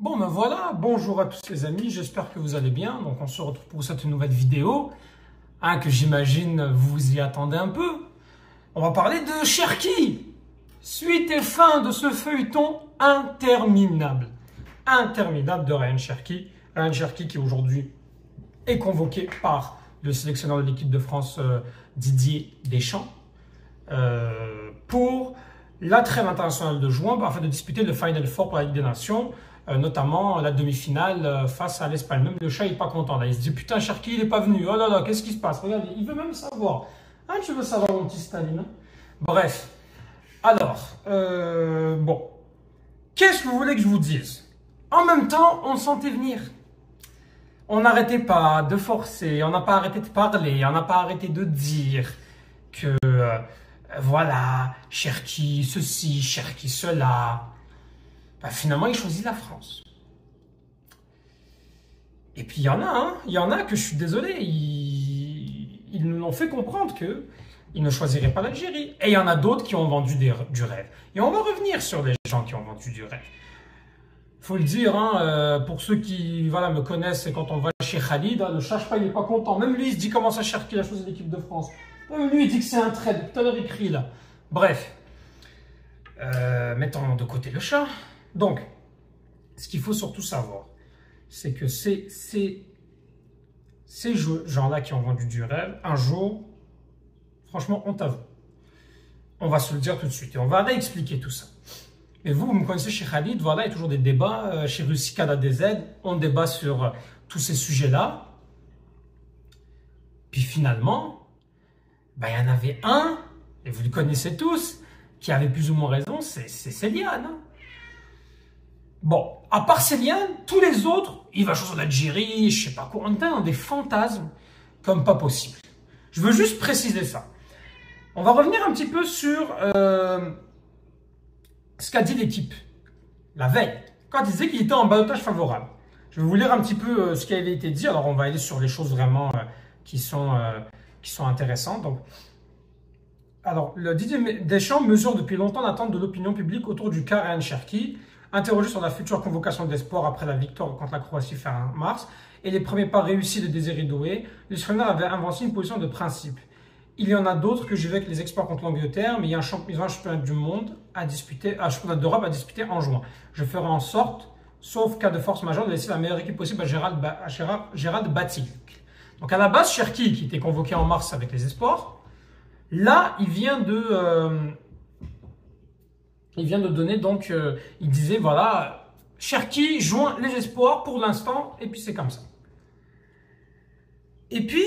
Bon ben voilà, bonjour à tous les amis, j'espère que vous allez bien. Donc on se retrouve pour cette nouvelle vidéo, que j'imagine vous vous y attendez un peu. On va parler de Cherki. Suite et fin de ce feuilleton interminable. Interminable de Ryan Cherki. Ryan Cherki qui aujourd'hui est convoqué par le sélectionneur de l'équipe de France Didier Deschamps pour la trêve internationale de juin afin de disputer le Final Four pour la Ligue des Nations. Notamment la demi-finale face à l'Espagne. Même le chat, il n'est pas content. Là. Il se dit, putain, Cherki, il n'est pas venu. Oh là là, qu'est-ce qui se passe? Regardez, il veut même savoir. Tu veux savoir, mon petit Staline? Bref. Alors, bon. Qu'est-ce que vous voulez que je vous dise? En même temps, on sentait venir. On n'arrêtait pas de forcer, on n'a pas arrêté de parler, on n'a pas arrêté de dire que, voilà, Cherki ceci, Cherki cela. Finalement, il choisit la France. Et puis, il y en a que je suis désolé, ils nous l'ont fait comprendre qu'ils ne choisiraient pas l'Algérie. Et il y en a d'autres qui ont vendu du rêve. Et on va revenir sur les gens qui ont vendu du rêve. Il faut le dire, pour ceux qui me connaissent, et quand on va chez Khalid, le Chachpa, il n'est pas content. Même lui, il se dit comment ça Cherki a choisi l'équipe de France. Même lui, il dit que c'est un trade. Tout à l'heure, il crie là. Bref. Mettons de côté le chat. Donc, ce qu'il faut surtout savoir, c'est que ces gens-là qui ont vendu du rêve, un jour, franchement, honte à vous. On va se le dire tout de suite et on va réexpliquer tout ça. Mais vous me connaissez chez Khalid, voilà, il y a toujours des débats. Chez Russie KDZ, on débat sur tous ces sujets-là. Puis finalement, il y en avait un, et vous le connaissez tous, qui avait plus ou moins raison, c'est Céliane. Bon, à part Céliane, tous les autres, il va choisir l'Algérie, je sais pas quoi, on est dans des fantasmes comme pas possible. Je veux juste préciser ça. On va revenir un petit peu sur ce qu'a dit l'équipe la veille, quand il disait qu'il était en ballottage favorable. Je vais vous lire un petit peu ce qui avait été dit. Alors, on va aller sur les choses vraiment qui sont intéressantes. Donc, alors, le Didier Deschamps mesure depuis longtemps l'attente de l'opinion publique autour du cas Ryan Cherki. Interrogé sur la future convocation des sports après la victoire contre la Croatie fin mars et les premiers pas réussis de Désiré Doué, le sélectionneur avait inventé une position de principe. Il y en a d'autres que j'ai vu avec les experts contre l'Angleterre, mais il y a un championnat du monde à disputer, un championnat d'Europe à disputer en juin. Je ferai en sorte, sauf cas de force majeure, de laisser la meilleure équipe possible à Gérald Batil. Donc à la base, Cherki, qui était convoqué en mars avec les espoirs, là, il vient de donner, donc, il disait, voilà, Cherki joint les espoirs pour l'instant, et puis c'est comme ça. Et puis,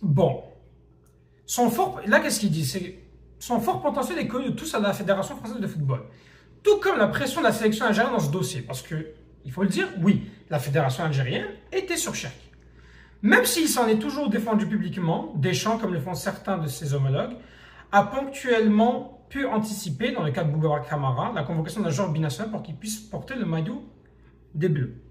bon, là, qu'est-ce qu'il dit? Son fort potentiel est connu de tous à la Fédération française de football. Tout comme la pression de la sélection algérienne dans ce dossier, parce que, il faut le dire, oui, la Fédération algérienne était sur Cherki. Même s'il s'en est toujours défendu publiquement, Deschamps, comme le font certains de ses homologues, a ponctuellement pu anticiper, dans le cas de Boubacar Kamara, la convocation d'un joueur binational pour qu'il puisse porter le maillot des Bleus.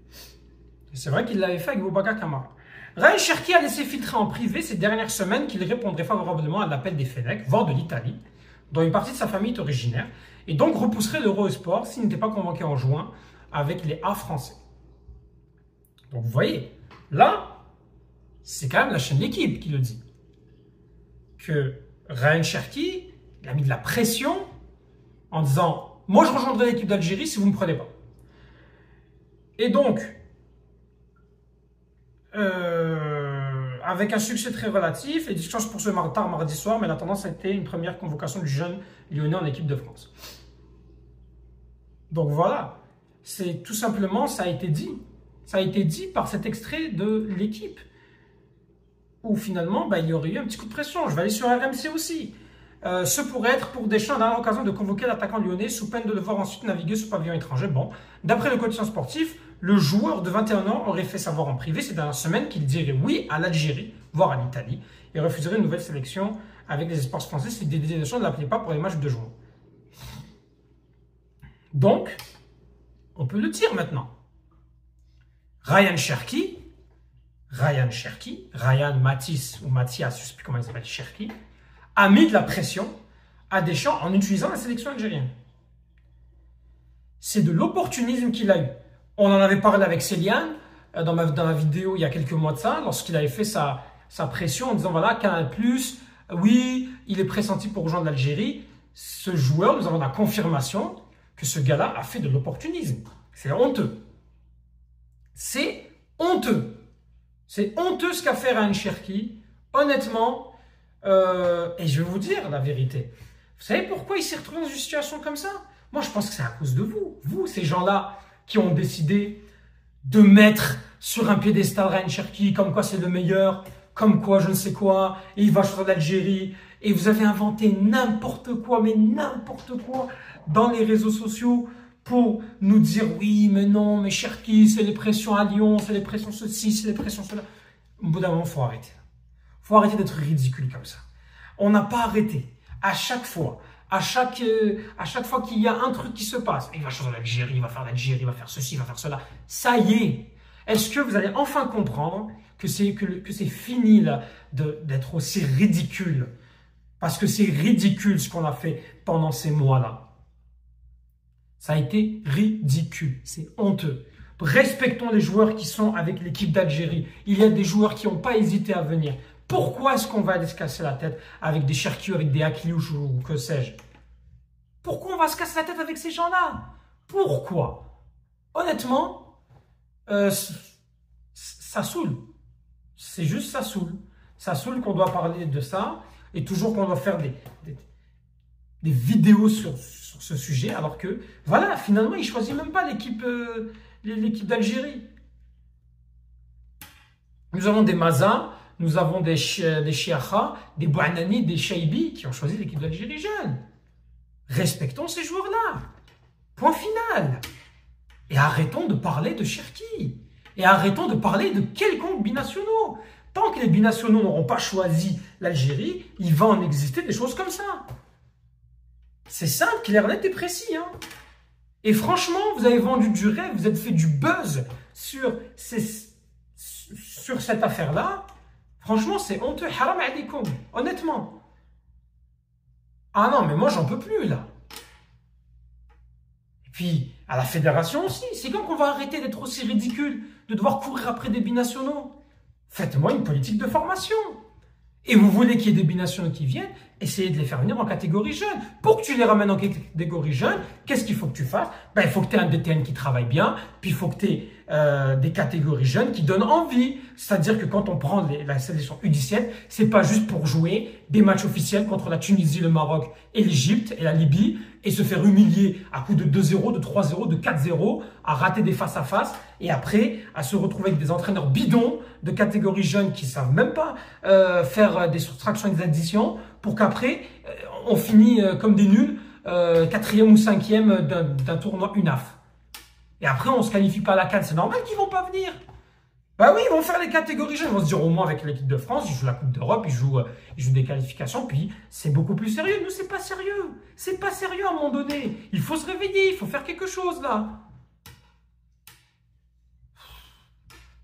C'est vrai qu'il l'avait fait avec Boubacar Kamara. Ryan Cherki a laissé filtrer en privé ces dernières semaines qu'il répondrait favorablement à l'appel des Fennecs, voire de l'Italie, dont une partie de sa famille est originaire, et donc repousserait l'Euro Sport s'il n'était pas convoqué en juin avec les A français. Donc vous voyez, là, c'est quand même la chaîne L'équipe qui le dit. Que Ryan Cherki, il a mis de la pression en disant « Moi, je rejoindrai l'équipe d'Algérie si vous ne me prenez pas. » Et donc, avec un succès très relatif, les discussions pour ce tard mardi soir, mais la tendance a été une première convocation du jeune Lyonnais en équipe de France. Donc voilà, c'est tout simplement, ça a été dit. Ça a été dit par cet extrait de l'équipe. Où finalement, il y aurait eu un petit coup de pression. Je vais aller sur RMC aussi. Ce pourrait être pour Deschamps la dernière occasion de convoquer l'attaquant lyonnais sous peine de le voir ensuite naviguer sous pavillon étranger. Bon, d'après le quotidien sportif, le joueur de 21 ans aurait fait savoir en privé ces dernières semaines qu'il dirait oui à l'Algérie, voire à l'Italie, et refuserait une nouvelle sélection avec les espoirs français si Didier Deschamps ne l'appelait pas pour les matchs de juin. Donc, on peut le dire maintenant. Ryan Matisse ou Mathias, je ne sais plus comment il s'appelle, Cherki, a mis de la pression à Deschamps en utilisant la sélection algérienne. c'est de l'opportunisme qu'il a eu. On en avait parlé avec Céliane dans ma vidéo il y a quelques mois de ça, lorsqu'il avait fait sa pression en disant voilà, Canal+, oui, il est pressenti pour rejoindre l'Algérie. Ce joueur, nous avons la confirmation que ce gars-là a fait de l'opportunisme. C'est honteux. C'est honteux. C'est honteux ce qu'a fait Ryan Cherki. Honnêtement, et je vais vous dire la vérité. Vous savez pourquoi il s'est retrouvé dans une situation comme ça? Moi, je pense que c'est à cause de vous. Vous, ces gens-là qui ont décidé de mettre sur un piédestal Ryan Cherki, comme quoi c'est le meilleur, comme quoi je ne sais quoi, et il va choisir l'Algérie. Et vous avez inventé n'importe quoi, mais n'importe quoi dans les réseaux sociaux pour nous dire oui, mais non, mais Cherki, c'est les pressions à Lyon, c'est les pressions ceci, c'est les pressions cela. Au bout d'un moment, il faut arrêter. Il faut arrêter d'être ridicule comme ça. On n'a pas arrêté. À chaque fois qu'il y a un truc qui se passe, il va choisir l'Algérie, il va faire l'Algérie, il va faire ceci, il va faire cela. Ça y est. Est-ce que vous allez enfin comprendre que c'est fini là d'être aussi ridicule? Parce que c'est ridicule ce qu'on a fait pendant ces mois-là. Ça a été ridicule, c'est honteux. Respectons les joueurs qui sont avec l'équipe d'Algérie. Il y a des joueurs qui n'ont pas hésité à venir. Pourquoi est-ce qu'on va aller se casser la tête avec des Cherki, avec des Akliouche ou que sais-je? Pourquoi on va se casser la tête avec ces gens-là? Pourquoi? Honnêtement, ça saoule. C'est juste ça saoule. Ça saoule qu'on doit parler de ça et toujours qu'on doit faire des vidéos sur ce sujet alors que, voilà, finalement, il ne choisit même pas l'équipe d'Algérie. Nous avons des Maza, nous avons des Chiacha, des Bouanani, des Chaibi qui ont choisi l'équipe d'Algérie jeune. Respectons ces joueurs-là. Point final. Et arrêtons de parler de Cherki. Et arrêtons de parler de quelconque binationaux. Tant que les binationaux n'auront pas choisi l'Algérie, il va en exister des choses comme ça. C'est simple, clair, net et précis. Hein. Et franchement, vous avez vendu du rêve, vous avez fait du buzz sur cette affaire-là. Franchement, c'est honteux. Haram alikoum. Honnêtement. Ah non, mais moi, j'en peux plus, là. Et puis, à la fédération aussi. C'est quand qu'on va arrêter d'être aussi ridicule, de devoir courir après des binationaux? Faites-moi une politique de formation. Et vous voulez qu'il y ait des binationaux qui viennent, essayez de les faire venir en catégorie jeune. Pour que tu les ramènes en catégorie jeune, qu'est-ce qu'il faut que tu fasses? Ben, il faut que tu aies un DTN qui travaille bien, puis il faut que tu aies des catégories jeunes qui donnent envie. C'est-à-dire que quand on prend la sélection U17, c'est pas juste pour jouer des matchs officiels contre la Tunisie, le Maroc et l'Égypte et la Libye et se faire humilier à coups de 2-0, de 3-0, de 4-0, à rater des face-à-face et après à se retrouver avec des entraîneurs bidons de catégories jeunes qui savent même pas faire des soustractions et des additions pour qu'après on finit comme des nuls, 4e ou 5e d'un tournoi UNAF. Et après, on ne se qualifie pas à la CAN. C'est normal qu'ils ne vont pas venir. Bah oui, ils vont faire les catégories jeunes. Ils vont se dire au moins avec l'équipe de France, ils jouent la Coupe d'Europe, ils jouent des qualifications. Puis c'est beaucoup plus sérieux. Nous, c'est pas sérieux. C'est pas sérieux à un moment donné. Il faut se réveiller. Il faut faire quelque chose là.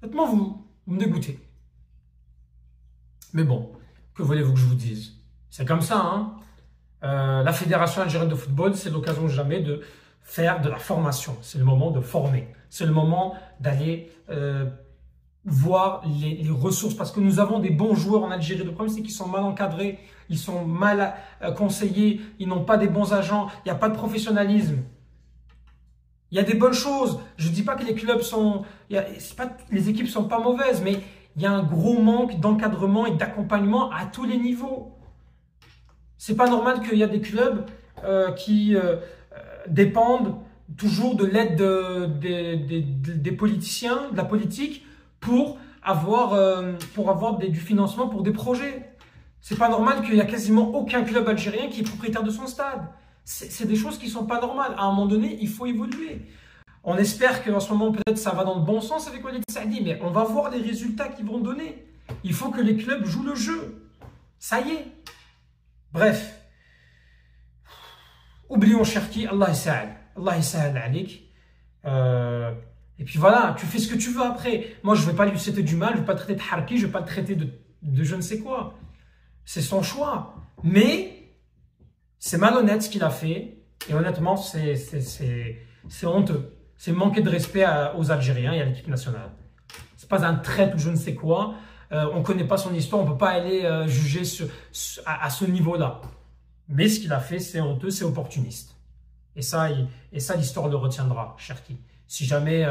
Honnêtement, vous me dégoûtez. Mais bon, que voulez-vous que je vous dise? C'est comme ça, hein. La Fédération algérienne de football, c'est l'occasion jamais de faire de la formation. C'est le moment de former. C'est le moment d'aller voir les ressources. Parce que nous avons des bons joueurs en Algérie. Le problème, c'est qu'ils sont mal encadrés. Ils sont mal conseillés. Ils n'ont pas des bons agents. Il n'y a pas de professionnalisme. Il y a des bonnes choses. Je ne dis pas que les clubs sont... les équipes ne sont pas mauvaises, mais il y a un gros manque d'encadrement et d'accompagnement à tous les niveaux. C'est pas normal qu'il y a des clubs qui dépendent toujours de l'aide des politiciens, de la politique, pour avoir du financement pour des projets. C'est pas normal qu'il y a quasiment aucun club algérien qui est propriétaire de son stade. C'est des choses qui sont pas normales. À un moment donné, il faut évoluer. On espère qu'en ce moment, peut-être, ça va dans le bon sens avec Walid Saadi, mais on va voir les résultats qu'ils vont donner. Il faut que les clubs jouent le jeu. Ça y est. Bref. Oublions Cherki, Allah yasa'al. Allah yasa'al alik. Et puis voilà, tu fais ce que tu veux après. Moi, je ne vais pas lui souhaiter du mal, je ne vais pas le traiter de harki, je ne vais pas le traiter de je ne sais quoi. C'est son choix. Mais c'est malhonnête ce qu'il a fait. Et honnêtement, C'est honteux. C'est manquer de respect aux Algériens et à l'équipe nationale. C'est pas un traître ou je ne sais quoi. On ne connaît pas son histoire, on ne peut pas aller juger à ce niveau-là. Mais ce qu'il a fait, c'est honteux, c'est opportuniste. Et ça, l'histoire le retiendra, Cherki. Si jamais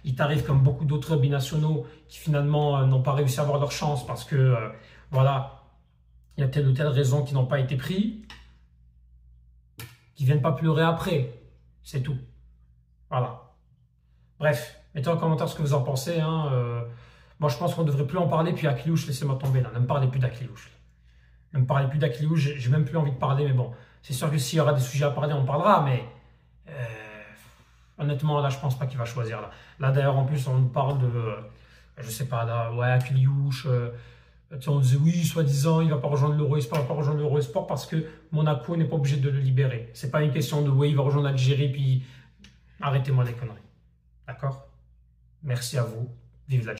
il t'arrive comme beaucoup d'autres binationaux qui finalement n'ont pas réussi à avoir leur chance parce que, voilà, il y a telle ou telle raison qui n'ont pas été pris, qui ne viennent pas pleurer après. C'est tout. Voilà. Bref, mettez en commentaire ce que vous en pensez. Hein. Moi, je pense qu'on ne devrait plus en parler. Puis Akliouche, laissez-moi tomber là. Ne me parlez plus d'Akliouche. Ne me parlez plus d'Akliouche. J'ai même plus envie de parler. Mais bon, c'est sûr que s'il y aura des sujets à parler, on parlera. Mais honnêtement, là, je pense pas qu'il va choisir. Là d'ailleurs, en plus, on nous parle de, je sais pas, là, ouais, Akliouche. On disait oui, soi-disant, il ne va pas rejoindre l'Euro-Sport, il va pas rejoindre l'Euro-Sport parce que Monaco n'est pas obligé de le libérer. C'est pas une question de oui, il va rejoindre l'Algérie, puis arrêtez-moi les conneries. D'accord? Merci à vous. Vive l'Algérie.